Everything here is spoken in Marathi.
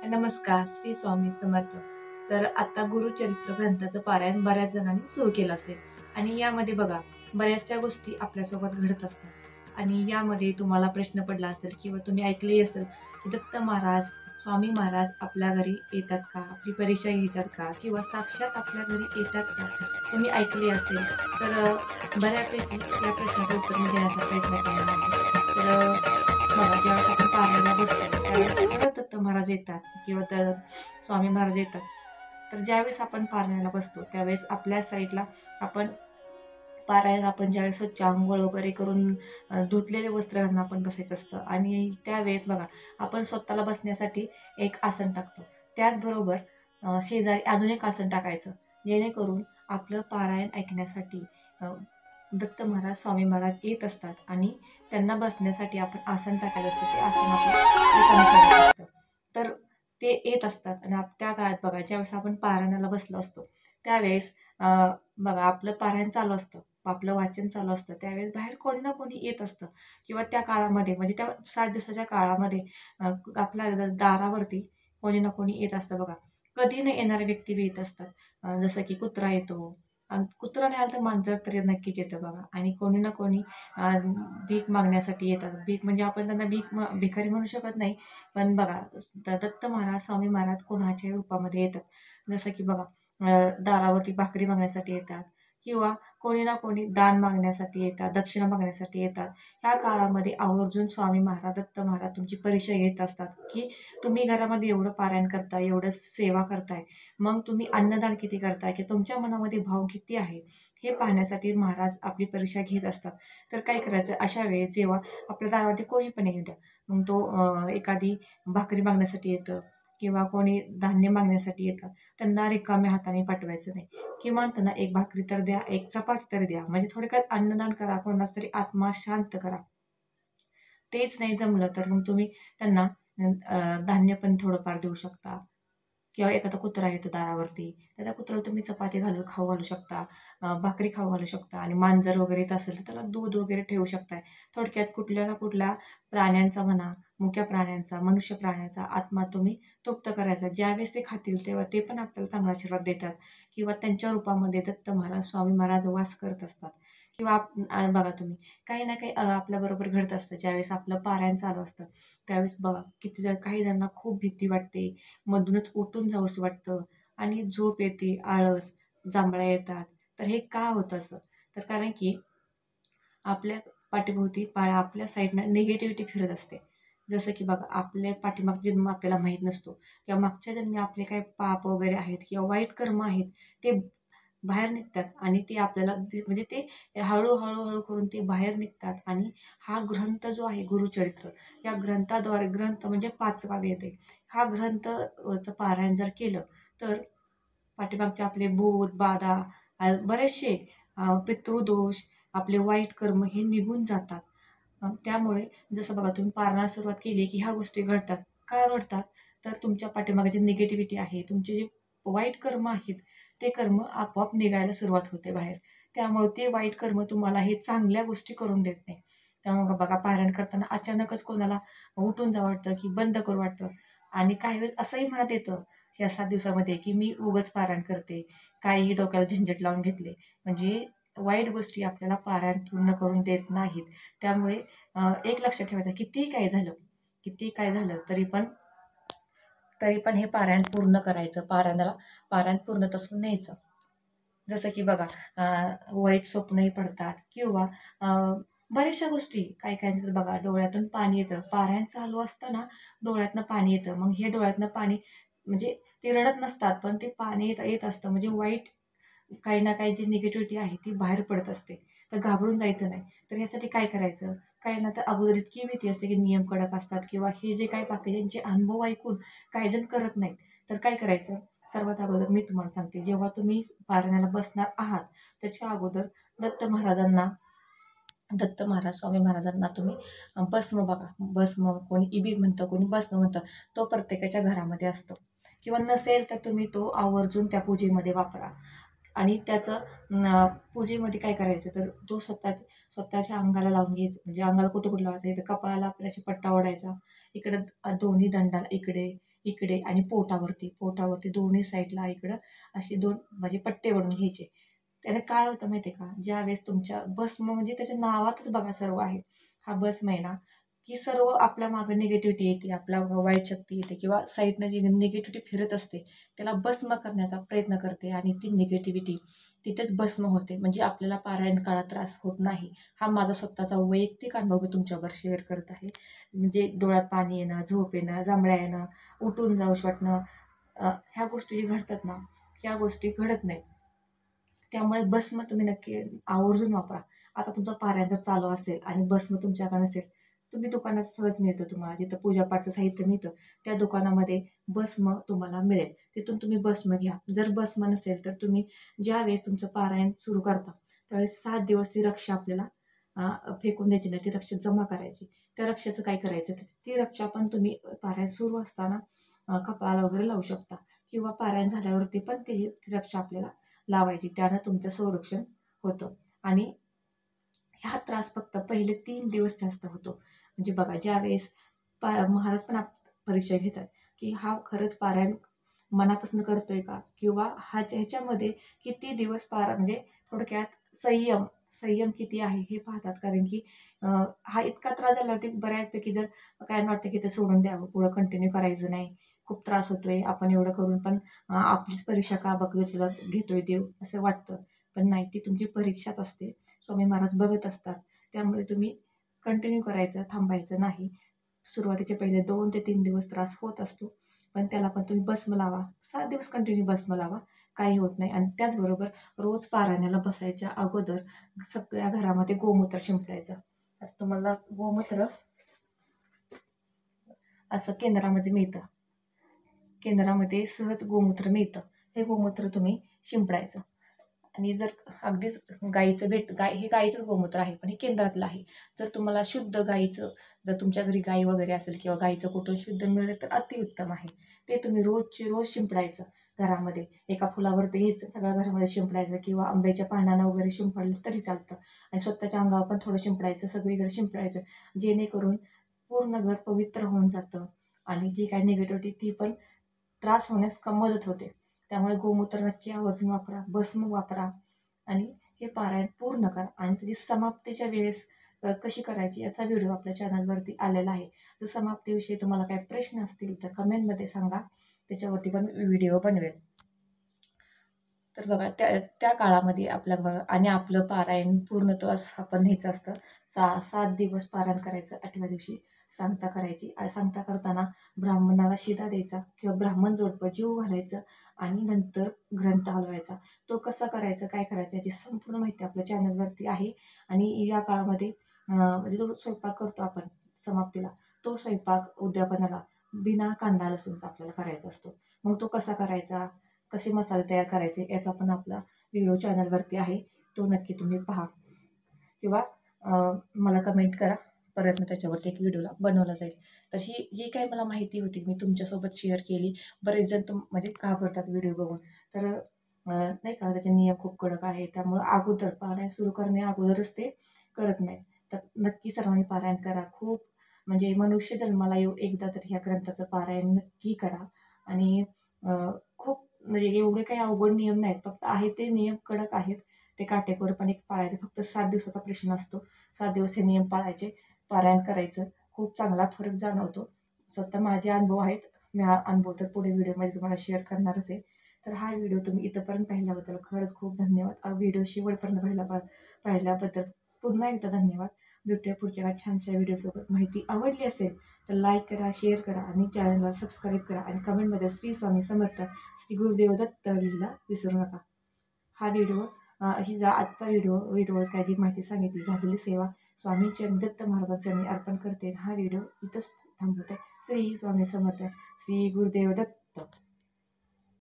नमस्कार, श्री स्वामी समर्थ. तर आता गुरुचरित्र ग्रंथाचं पारायण बऱ्याच जणांनी सुरू केलं असेल आणि यामध्ये बघा बऱ्याचशा गोष्टी आपल्यासोबत घडत असतात आणि यामध्ये तुम्हाला प्रश्न पडला असेल किंवा तुम्ही ऐकले असेल की दत्त महाराज, स्वामी महाराज आपल्या घरी येतात का? आपली परीक्षा घेतात का? किंवा साक्षात आपल्या घरी येतात का? तुम्ही ऐकले असेल तर बऱ्यापैकी या प्रश्नाचं उत्तर मी देण्याचा प्रयत्न करणार आहे. बघा जेव्हा आपण पारायणाला बसतो त्यावेळेस खरंच दत्त महाराज येतात किंवा तर स्वामी महाराज येतात. तर ज्यावेळेस आपण पारायणाला बसतो त्यावेळेस आपल्या साईडला आपण आपण ज्यावेळेस स्वच्छ अंघोळ वगैरे करून धुतलेले वस्त्र घालून आपण बसायचं असतं आणि त्यावेळेस बघा आपण स्वतःला बसण्यासाठी एक आसन टाकतो. त्याचबरोबर शेजारी अजून एक आसन टाकायचं जेणेकरून आपलं पारायण ऐकण्यासाठी दत्त महाराज, स्वामी महाराज येत असतात आणि त्यांना बसण्यासाठी आपण आसन टाकायचं असतं. ते आसन आपलं रिकामं करायचं असतं. तर ते येत असतात आणि त्या काळात बघा ज्यावेळेस आपण पारायणाला बसलो असतो त्यावेळेस बघा आपलं पारायण चालू असतं, आपलं वाचन चालू असतं. त्यावेळेस बाहेर कोणी ना कोणी येत असतं किंवा त्या काळामध्ये म्हणजे त्या 7 दिवसाच्या काळामध्ये आपल्या दारावरती कोणी ना कोणी येत असतं बघा. कधी न येणारे व्यक्ती बी येत असतात. जसं की कुत्रा येतो आणि कुत्रा नाही आला तर मांजर तरी नक्कीच येतं बघा आणि कोणी ना कोणी अ, भीक मागण्यासाठी येतात. भीक म्हणजे आपण त्यांना भिकारी म्हणू शकत नाही. पण बघा दत्त महाराज, स्वामी महाराज कोणाच्याही रूपामध्ये येतात. जसं की बघा दारावरती भाकरी मागण्यासाठी येतात किंवा कोणी ना कोणी दान मागण्यासाठी येतात, दक्षिणा मागण्यासाठी येतात. ह्या काळामध्ये आवर्जून स्वामी महाराज, दत्त महाराज तुमची परीक्षा घेत असतात, की तुम्ही घरामध्ये एवढं पारायण करताय, एवढं सेवा करताय, मग तुम्ही अन्नदान किती करताय, की तुमच्या मनामध्ये भाव किती आहे, हे पाहण्यासाठी महाराज आपली परीक्षा घेत असतात. तर काय करायचं अशा वेळेस जेव्हा आपल्या दारावरती कोणी पण येऊ द्या, मग तो एखादी भाकरी मागण्यासाठी येतं किंवा कोणी धान्य मागण्यासाठी येतं, त्यांना रिकाम्या हाताने पाठवायचं नाही. किमान त्यांना एक भाकरी तर द्या, एक चपाती तर द्या. म्हणजे थोडक्यात अन्नदान करा, कोणाचा तरी आत्मा शांत करा. तेच नाही जमलं तर मग तुम्ही त्यांना धान्य पण थोडंफार देऊ शकता किंवा एखादा कुत्रा येतो दारावरती, तर त्या कुत्र्याला तुम्ही चपाती खाऊ घालू शकता, भाकरी खाऊ घालू शकता आणि मांजर वगैरे येत असेल तर त्याला दूध वगैरे ठेवू शकताय. थोडक्यात कुठल्या ना कुठल्या प्राण्यांचा म्हणा, मुक्या प्राण्यांचा, मनुष्य प्राण्याचा आत्मा तुम्ही तृप्त करायचा. ज्यावेळेस ते खातील तेव्हा ते पण आपल्याला चांगला आशीर्वाद देतात किंवा त्यांच्या रूपामध्ये दत्त महाराज, स्वामी महाराज वास करत असतात किंवा बघा तुम्ही काही ना काही आपल्याबरोबर घडत असतं. ज्यावेळेस आपलं पारायण चालू असतं, त्यावेळेस बघा किती जण काही जणांना खूप भीती वाटते, मधूनच उठून जावंसं वाटतं आणि झोप येते, आळस, जांभळ्या येतात. तर हे का होतं असं? तर कारण की आपल्या पाठीभोवती आपल्या साईडनं निगेटिव्हिटी फिरत असते. जसं की बघा आपल्या पाठीमागचा जन्म आपल्याला माहीत नसतो किंवा मागच्या जन्मी आपले काही पाप वगैरे आहेत किंवा वाईट कर्म आहेत, ते बाहेर निघतात आणि ते आपल्याला म्हणजे ते हळू करून ते बाहेर निघतात आणि हा ग्रंथ जो आहे गुरुचरित्र, या ग्रंथाद्वारे ग्रंथ म्हणजे 5 गावे येते. हा ग्रंथ चं पारायण जर केलं तर पाठीमागचे आपले भूत, बाधा बरेचसे पितृदोष, आपले वाईट कर्म हे निघून जातात. त्यामुळे जसं बघा तुम्ही पारणाला सुरुवात केली, की ह्या गोष्टी घडतात. का घडतात? तर तुमच्या पाठीमागे जी निगेटिव्हिटी आहे, तुमचे जे वाईट कर्म आहेत, ते कर्म आपोआप निघायला सुरुवात होते बाहेर. त्यामुळे ते वाईट कर्म तुम्हाला हे चांगल्या गोष्टी करून देत नाही. त्यामुळे बघा पारायण करताना अचानकच कोणाला उठून जावं वाटतं, की बंद करू वाटतं आणि काही वेळेस असंही मनात येतं, या 7 दिवसामध्ये, की मी उगाच पारायण करते. काहीही डोक्याला झंझट लावून घेतले. म्हणजे वाईट गोष्टी आपल्याला पारायण पूर्ण करून देत नाहीत. त्यामुळे एक लक्षात ठेवायचं कितीही काय झालं तरी पण हे पारायण पूर्ण करायचं. पारायण पूर्णत्वास न्यायचं. जसं की बघा वाईट स्वप्नही पडतात किंवा अ, बऱ्याचशा गोष्टी काही-काहींचं तर बघा डोळ्यातून पाणी येतं. पारायण चालू असताना डोळ्यातनं पाणी येतं. मग हे डोळ्यातनं पाणी म्हणजे ते रडत नसतात, पण ते पाणी येत येत असतं. म्हणजे वाईट काही ना काही जी निगेटिव्हिटी आहे ती बाहेर पडत असते. तर घाबरून जायचं नाही. तर ह्यासाठी काय करायचं? काही ना तर अगोदर इतकी भीती असते की नियम कडक असतात किंवा हे जे काही बाकीच्यांचे अनुभव ऐकून काही जण करत नाहीत. तर काय करायचं? सर्वात अगोदर मी तुम्हाला सांगते, जेव्हा तुम्ही पारण्याला बसणार आहात, त्याच्या अगोदर दत्त महाराजांना दत्त महाराज, स्वामी महाराजांना तुम्ही भस्म बघा, भस्म कोणी इबीर म्हणतं, कोणी भस्म म्हणतं. तो प्रत्येकाच्या घरामध्ये असतो किंवा नसेल तर तुम्ही तो आवर्जून त्या पूजेमध्ये वापरा. आणि त्याचं पूजेमध्ये काय करायचं तर तो स्वतःच्या अंगाला लावून घ्यायचं. म्हणजे अंगाला कुठं कुठं लावायचं, इथं कपाळाला आपल्या अशी पट्टा ओढायचा, इकडं दोन्ही दंडाला इकडे इकडे आणि पोटावरती दोन्ही साईडला इकडं असे 2 म्हणजे पट्टे ओढून घ्यायचे. त्याने काय होतं माहिती आहे का, ज्यावेळेस तुमच्या भस्म म्हणजे त्याच्या नावातच बघा सर्व आहे. हा भस्म आहे ना, की सर्व आपल्या मागे निगेटिव्हिटी येते, आपल्या वाईट शक्ती येते किंवा साईडनं जी निगेटिव्हिटी फिरत असते, त्याला भस्म करण्याचा प्रयत्न करते आणि ती निगेटिव्हिटी तिथेच भस्म होते. म्हणजे आपल्याला पारायण काळात त्रास होत नाही. हा माझा स्वतःचा वैयक्तिक अनुभव मी तुमच्याबरोबर शेअर करत आहे. म्हणजे डोळ्यात पाणी येणं, झोप येणं, जांभळ्या येणं, उठून जाऊशी वाटणं, ह्या गोष्टी जी घडतात ना, ह्या गोष्टी घडत नाहीत. त्यामुळे भस्म तुम्ही नक्की आवर्जून वापरा. आता तुमचं पारायण जर चालू असेल आणि भस्म तुमच्याकडे नसेल, तुम्ही दुकानात सहज मिळतं तुम्हाला. जिथं पूजापाठचं साहित्य मिळतं, त्या दुकानामध्ये भस्म तुम्हाला मिळेल. तिथून तुम्ही भस्म घ्या. जर भस्म नसेल, तर तुम्ही ज्यावेळेस तुमचं पारायण सुरू करता, त्यावेळेस 7 दिवस ती रक्षा आपल्याला फेकून द्यायची नाही. ती रक्षा जमा करायची. त्या रक्षेचं काय करायचं, ती रक्षा पण तुम्ही पारायण सुरू असताना कपाळाला वगैरे लावू शकता किंवा पारायण झाल्यावरती पण ती रक्षा आपल्याला लावायची. त्यानं तुमचं संरक्षण होतं आणि हा त्रास फक्त पहिले 3 दिवस जास्त होतो. म्हणजे बघा ज्यावेळेस महाराज पण परीक्षा घेतात, की हा खरंच पारायण मनापासून करतोय का? किंवा ह्याच्यामध्ये किती दिवस म्हणजे थोडक्यात संयम संयम किती आहे हे पाहतात. कारण की हा इतका त्रास झाल्यावरती बऱ्यापैकी जर काय वाटतं की ते सोडून द्यावं, पुढं कंटिन्यू करायचं नाही. खूप त्रास होतोय, आपण एवढं करून पण आपलीच परीक्षा का घेतोय देव असं वाटतं. पण नाही, ती तुमची परीक्षाच असते. स्वामी महाराज बघत असतात. त्यामुळे तुम्ही कंटिन्यू करायचं, थांबायचं नाही. सुरुवातीचे पहिले 2 ते 3 दिवस त्रास होत असतो. पण त्याला पण तुम्ही भस्म लावा. 7 दिवस कंटिन्यू भस्म लावा. काही होत नाही. आणि त्याचबरोबर रोज पारायणाला बसायच्या अगोदर सगळ्या घरामध्ये गोमूत्र शिंपडायचं. आता तुम्हाला गोमूत्र असं केंद्रामध्ये मिळतं. केंद्रामध्ये सहज गोमूत्र मिळतं. हे गोमूत्र तुम्ही शिंपडायचं. आणि जर अगदीच हे गाईचंच गोमूत्र आहे, पण हे केंद्रातलं आहे. जर तुम्हाला शुद्ध गाईचं, जर तुमच्या घरी गाई वगैरे असेल किंवा गाईचं कुठून शुद्ध मिळेल तर अतिउत्तम आहे. ते तुम्ही रोजचे रोज शिंपडायचं घरामध्ये. एका फुलावरती घ्यायचं, सगळ्या घरामध्ये शिंपडायचं किंवा आंब्याच्या पानानं वगैरे शिंपडलं तरी चालतं. आणि स्वतःच्या अंगावर पण थोडं शिंपडायचं, सगळीकडे शिंपडायचं. जेणेकरून पूर्ण घर पवित्र होऊन जातं आणि जी काही निगेटिव्हिटी ती पण त्रास होण्यास मदत होते. त्यामुळे गोमूत्र नक्की आवर्जून वापरा, भस्म वापरा आणि हे पारायण पूर्ण करा. आणि त्याची समाप्तीच्या वेळेस कशी करायची याचा व्हिडिओ आपल्या चॅनलवरती आलेला आहे. जर समाप्तीविषयी तुम्हाला काही प्रश्न असतील तर कमेंटमध्ये सांगा, त्याच्यावरती पण व्हिडिओ बनवेल. तर बघा त्या काळामध्ये आणि आपलं पारायण पूर्णत्वास आपण न्यायचं असतं. 7 दिवस पारायण करायचं. 8व्या दिवशी सांगता करायची. सांगता करताना ब्राह्मणाला शिधा द्यायचा किंवा ब्राह्मण जोडपं जीव घालायचं आणि नंतर ग्रंथ हलवायचा. तो कसा करायचा, काय करायचं याची संपूर्ण माहिती आपल्या चॅनलवरती आहे. आणि या काळामध्ये म्हणजे जो स्वयंपाक करतो आपण समाप्तीला, तो स्वयंपाक उद्यापनाला बिना कांदा लसूणचा आपल्याला करायचा असतो. मग तो कसा करायचा, कसे मसाले तयार करायचे याचा पण आपला व्हिडिओ चॅनलवरती आहे. तो नक्की तुम्ही पहा किंवा मला कमेंट करा. परत त्याच्यावरती एक व्हिडिओला बनवला जाईल. तर ही जी काही मला माहिती होती मी तुमच्यासोबत शेअर केली. बरेच जण म्हणजे घाबरतात व्हिडिओ बघून. तर नाही का त्याचे नियम खूप कडक आहे. त्यामुळं अगोदर पारायण सुरू करणे अगोदरच ते करत नाहीत. तर नक्की सर्वांनी पारायण करा. खूप म्हणजे मनुष्य जन्माला येऊ एकदा तरी ह्या ग्रंथाचं पारायण नक्की करा. आणि खूप म्हणजे एवढे काही अवघड नियम नाहीत. फक्त आहे ते नियम कडक आहेत. ते काटेकोरपणे पाळायचे. फक्त 7 दिवसाचा प्रश्न असतो. 7 दिवस हे नियम पाळायचे, पारायण करायचं. खूप चांगला फरक जाणवतो. स्वतः माझे अनुभव आहेत. मी हा अनुभव तर पुढे व्हिडिओमध्ये तुम्हाला शेअर करणारच आहे. तर हा व्हिडिओ तुम्ही इथंपर्यंत पाहिल्याबद्दल खरंच खूप धन्यवाद. व्हिडिओ शेवटपर्यंत पाहिल्याबद्दल पुन्हा एकदा धन्यवाद. भेटूया पुढच्या एका छानशा व्हिडिओसोबत. माहिती आवडली असेल तर लाईक करा, शेअर करा आणि चॅनलला सबस्क्राईब करा. आणि कमेंटमध्ये श्री स्वामी समर्थ, श्री गुरुदेव दत्त लिहायला विसरू नका. हा व्हिडिओ आजचा व्हिडिओ काय जी माहिती सांगितली, झालेली सेवा स्वामींच्या दत्त महाराजांच्या मी अर्पण करते. हा व्हिडिओ इथंच थांबवते. श्री स्वामी समर्थ, श्री गुरुदेव दत्त.